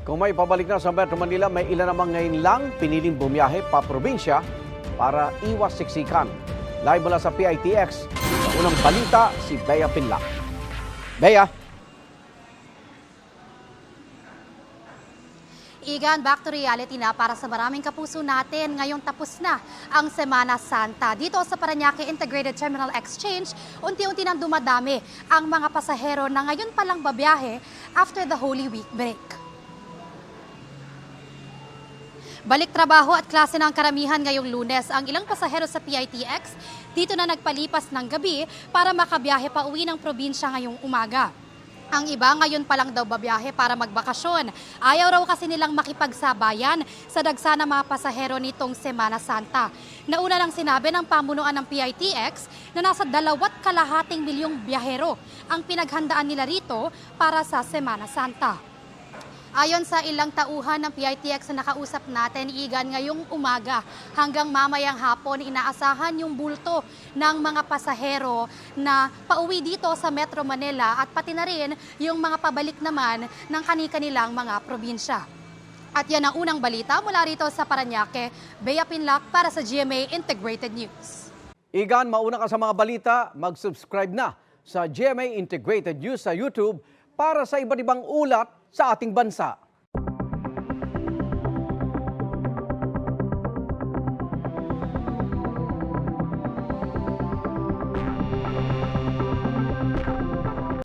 Kung may pabalik na sa Metro Manila, may ilan namang ngayon lang piniling bumiyahe pa probinsya para iwas siksikan. Live mula sa PITX, sa unang balita si Bea Pinlac. Bea. Igan, back to reality na para sa maraming kapuso natin. Ngayong tapos na ang Semana Santa. Dito sa Parañaque Integrated Terminal Exchange, unti-unti nang dumadami ang mga pasahero na ngayon palang babiyahe after the Holy Week break. Balik trabaho at klase ng karamihan ngayong Lunes. Ang ilang pasahero sa PITX dito na nagpalipas ng gabi para makabiyahe pa uwi ng probinsya ngayong umaga. Ang iba ngayon pa lang daw babiyahe para magbakasyon. Ayaw raw kasi nilang makipagsabayan sa dagsa ng mga pasahero nitong Semana Santa. Nauna nang sinabi ng pamunuan ng PITX na nasa 2.5 milyong biyahero ang pinaghandaan nila rito para sa Semana Santa. Ayon sa ilang tauhan ng PITX na nakausap natin, Igan, ngayong umaga hanggang mamayang hapon, inaasahan yung bulto ng mga pasahero na pauwi dito sa Metro Manila at pati na rin yung mga pabalik naman ng kani-kanilang mga probinsya. At yan ang unang balita mula rito sa Parañaque. Bea Pinlac para sa GMA Integrated News. Igan, mauna ka sa mga balita, mag-subscribe na sa GMA Integrated News sa YouTube para sa iba't ibang ulat sa ating bansa.